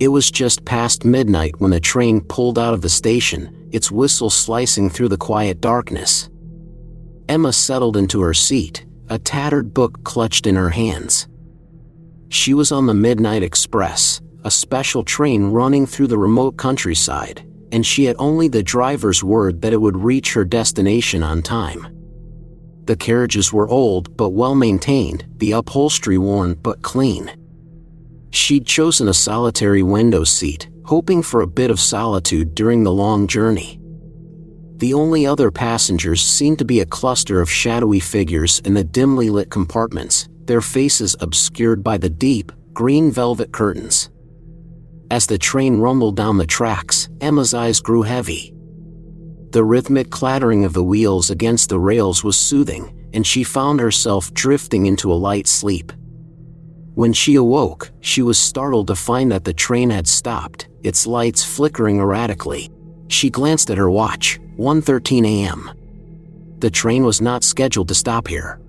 It was just past midnight when the train pulled out of the station, its whistle slicing through the quiet darkness. Emma settled into her seat, a tattered book clutched in her hands. She was on the Midnight Express, a special train running through the remote countryside, and she had only the driver's word that it would reach her destination on time. The carriages were old but well maintained, the upholstery worn but clean. She'd chosen a solitary window seat, hoping for a bit of solitude during the long journey. The only other passengers seemed to be a cluster of shadowy figures in the dimly lit compartments, their faces obscured by the deep, green velvet curtains. As the train rumbled down the tracks, Emma's eyes grew heavy. The rhythmic clattering of the wheels against the rails was soothing, and she found herself drifting into a light sleep. When she awoke, she was startled to find that the train had stopped, its lights flickering erratically. She glanced at her watch, 1:13 a.m. The train was not scheduled to stop here.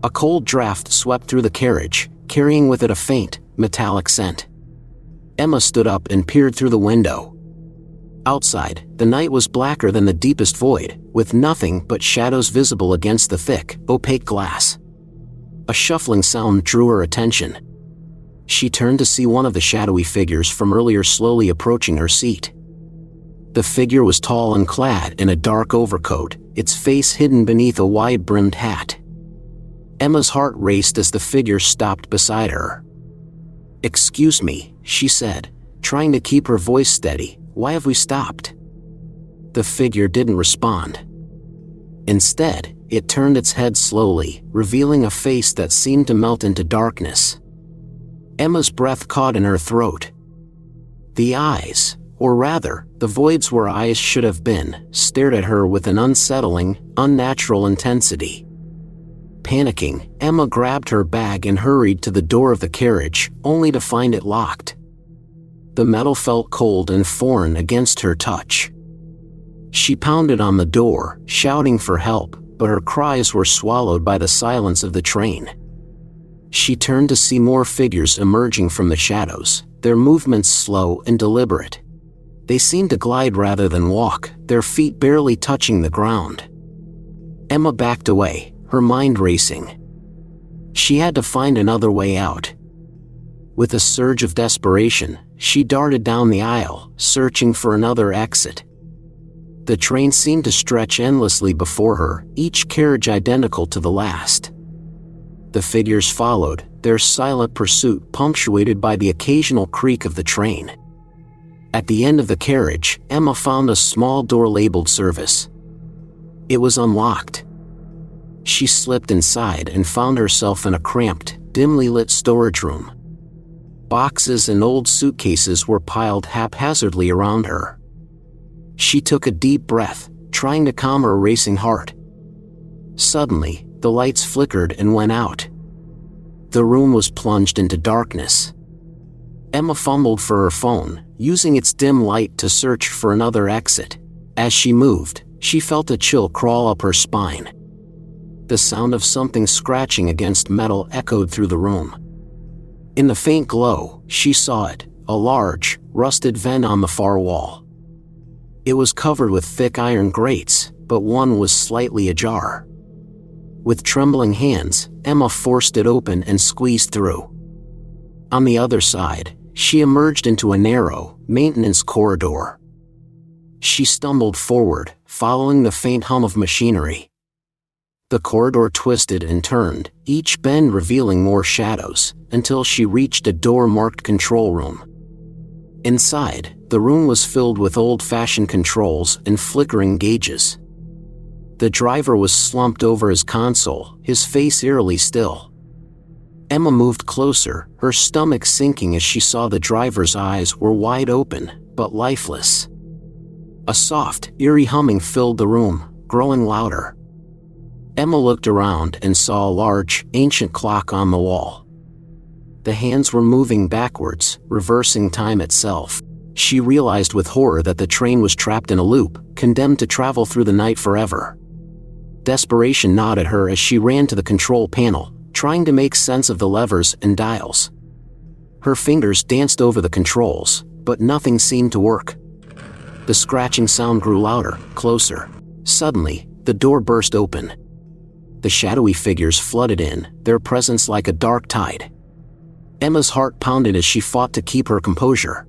A cold draft swept through the carriage, carrying with it a faint, metallic scent. Emma stood up and peered through the window. Outside, the night was blacker than the deepest void, with nothing but shadows visible against the thick, opaque glass. A shuffling sound drew her attention. She turned to see one of the shadowy figures from earlier slowly approaching her seat. The figure was tall and clad in a dark overcoat, its face hidden beneath a wide-brimmed hat. Emma's heart raced as the figure stopped beside her. "Excuse me," she said, trying to keep her voice steady, "why have we stopped?" The figure didn't respond. Instead, it turned its head slowly, revealing a face that seemed to melt into darkness. Emma's breath caught in her throat. The eyes, or rather, the voids where eyes should have been, stared at her with an unsettling, unnatural intensity. Panicking, Emma grabbed her bag and hurried to the door of the carriage, only to find it locked. The metal felt cold and foreign against her touch. She pounded on the door, shouting for help, but her cries were swallowed by the silence of the train. She turned to see more figures emerging from the shadows, their movements slow and deliberate. They seemed to glide rather than walk, their feet barely touching the ground. Emma backed away, her mind racing. She had to find another way out. With a surge of desperation, she darted down the aisle, searching for another exit. The train seemed to stretch endlessly before her, each carriage identical to the last. The figures followed, their silent pursuit punctuated by the occasional creak of the train. At the end of the carriage, Emma found a small door labeled "Service." It was unlocked. She slipped inside and found herself in a cramped, dimly lit storage room. Boxes and old suitcases were piled haphazardly around her. She took a deep breath, trying to calm her racing heart. Suddenly, the lights flickered and went out. The room was plunged into darkness. Emma fumbled for her phone, using its dim light to search for another exit. As she moved, she felt a chill crawl up her spine. The sound of something scratching against metal echoed through the room. In the faint glow, she saw it, a large, rusted vent on the far wall. It was covered with thick iron grates, but one was slightly ajar. With trembling hands, Emma forced it open and squeezed through. On the other side, she emerged into a narrow, maintenance corridor. She stumbled forward, following the faint hum of machinery. The corridor twisted and turned, each bend revealing more shadows, until she reached a door marked "Control Room." Inside, the room was filled with old-fashioned controls and flickering gauges. The driver was slumped over his console, his face eerily still. Emma moved closer, her stomach sinking as she saw the driver's eyes were wide open, but lifeless. A soft, eerie humming filled the room, growing louder. Emma looked around and saw a large, ancient clock on the wall. The hands were moving backwards, reversing time itself. She realized with horror that the train was trapped in a loop, condemned to travel through the night forever. Desperation gnawed at her as she ran to the control panel, trying to make sense of the levers and dials. Her fingers danced over the controls, but nothing seemed to work. The scratching sound grew louder, closer. Suddenly, the door burst open. The shadowy figures flooded in, their presence like a dark tide. Emma's heart pounded as she fought to keep her composure.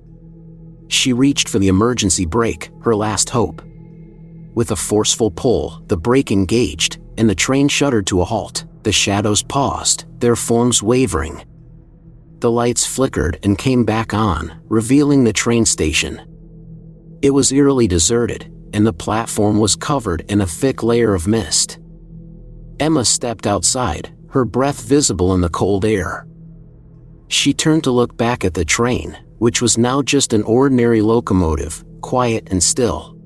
She reached for the emergency brake, her last hope. With a forceful pull, the brake engaged, and the train shuddered to a halt. The shadows paused, their forms wavering. The lights flickered and came back on, revealing the train station. It was eerily deserted, and the platform was covered in a thick layer of mist. Emma stepped outside, her breath visible in the cold air. She turned to look back at the train, which was now just an ordinary locomotive, quiet and still.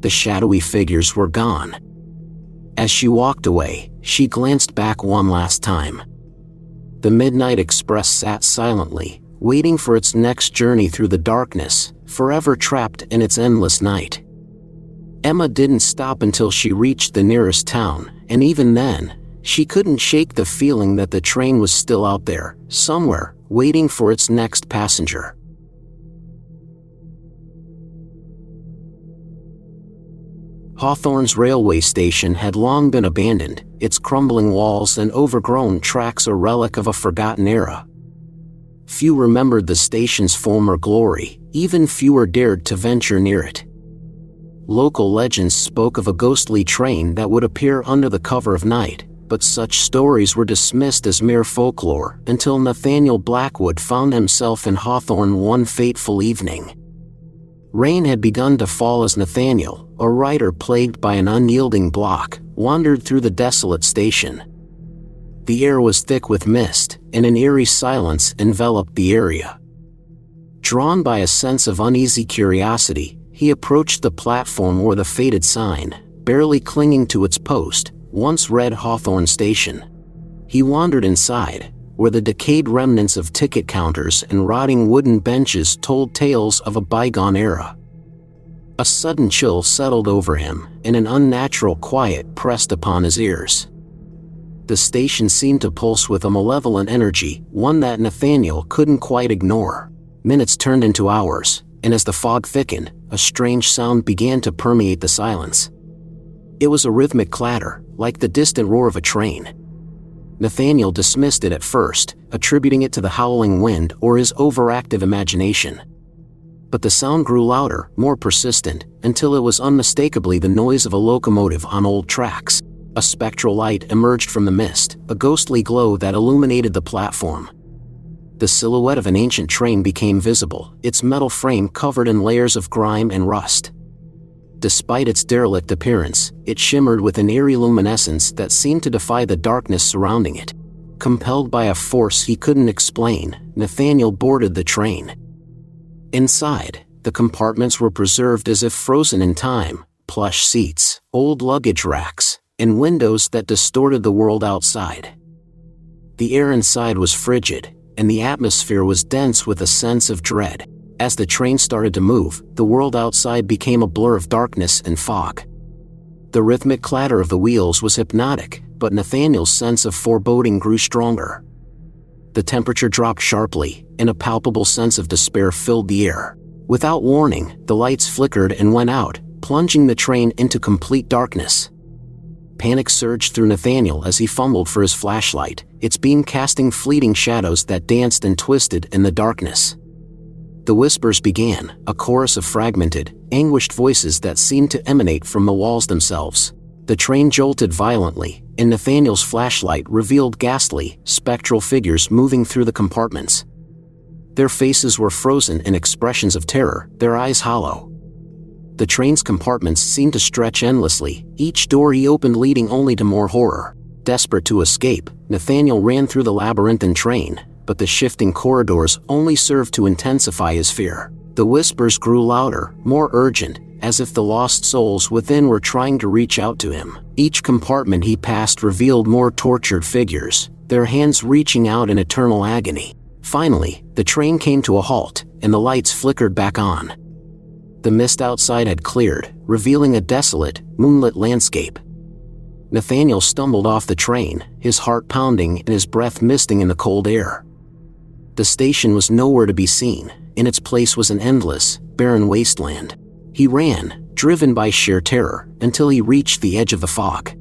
The shadowy figures were gone. As she walked away, she glanced back one last time. The Midnight Express sat silently, waiting for its next journey through the darkness, forever trapped in its endless night. Emma didn't stop until she reached the nearest town, and even then, she couldn't shake the feeling that the train was still out there, somewhere, waiting for its next passenger. Hawthorne's railway station had long been abandoned, its crumbling walls and overgrown tracks a relic of a forgotten era. Few remembered the station's former glory, even fewer dared to venture near it. Local legends spoke of a ghostly train that would appear under the cover of night, but such stories were dismissed as mere folklore until Nathaniel Blackwood found himself in Hawthorne one fateful evening. Rain had begun to fall as Nathaniel, a writer plagued by an unyielding block, wandered through the desolate station. The air was thick with mist, and an eerie silence enveloped the area. Drawn by a sense of uneasy curiosity, he approached the platform where the faded sign, barely clinging to its post, once read Hawthorne Station. He wandered inside, where the decayed remnants of ticket counters and rotting wooden benches told tales of a bygone era. A sudden chill settled over him, and an unnatural quiet pressed upon his ears. The station seemed to pulse with a malevolent energy, one that Nathaniel couldn't quite ignore. Minutes turned into hours, and as the fog thickened, a strange sound began to permeate the silence. It was a rhythmic clatter, like the distant roar of a train. Nathaniel dismissed it at first, attributing it to the howling wind or his overactive imagination. But the sound grew louder, more persistent, until it was unmistakably the noise of a locomotive on old tracks. A spectral light emerged from the mist, a ghostly glow that illuminated the platform. The silhouette of an ancient train became visible, its metal frame covered in layers of grime and rust. Despite its derelict appearance, it shimmered with an eerie luminescence that seemed to defy the darkness surrounding it. Compelled by a force he couldn't explain, Nathaniel boarded the train. Inside, the compartments were preserved as if frozen in time: plush seats, old luggage racks, and windows that distorted the world outside. The air inside was frigid, and the atmosphere was dense with a sense of dread. As the train started to move, the world outside became a blur of darkness and fog. The rhythmic clatter of the wheels was hypnotic, but Nathaniel's sense of foreboding grew stronger. The temperature dropped sharply, and a palpable sense of despair filled the air. Without warning, the lights flickered and went out, plunging the train into complete darkness. Panic surged through Nathaniel as he fumbled for his flashlight, its beam casting fleeting shadows that danced and twisted in the darkness. The whispers began, a chorus of fragmented, anguished voices that seemed to emanate from the walls themselves. The train jolted violently, and Nathaniel's flashlight revealed ghastly, spectral figures moving through the compartments. Their faces were frozen in expressions of terror, their eyes hollow. The train's compartments seemed to stretch endlessly, each door he opened leading only to more horror. Desperate to escape, Nathaniel ran through the labyrinthine train, but the shifting corridors only served to intensify his fear. The whispers grew louder, more urgent, as if the lost souls within were trying to reach out to him. Each compartment he passed revealed more tortured figures, their hands reaching out in eternal agony. Finally, the train came to a halt, and the lights flickered back on. The mist outside had cleared, revealing a desolate, moonlit landscape. Nathaniel stumbled off the train, his heart pounding and his breath misting in the cold air. The station was nowhere to be seen. In its place was an endless, barren wasteland. He ran, driven by sheer terror, until he reached the edge of the fog.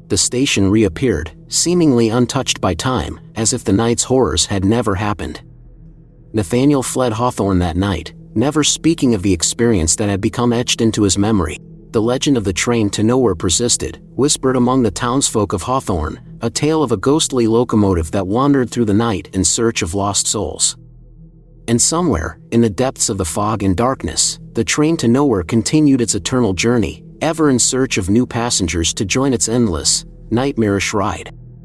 The station reappeared, seemingly untouched by time, as if the night's horrors had never happened. Nathaniel fled Hawthorne that night, never speaking of the experience that had become etched into his memory. The legend of the train to nowhere persisted, whispered among the townsfolk of Hawthorne, a tale of a ghostly locomotive that wandered through the night in search of lost souls. And somewhere, in the depths of the fog and darkness, the train to nowhere continued its eternal journey, ever in search of new passengers to join its endless, nightmarish ride.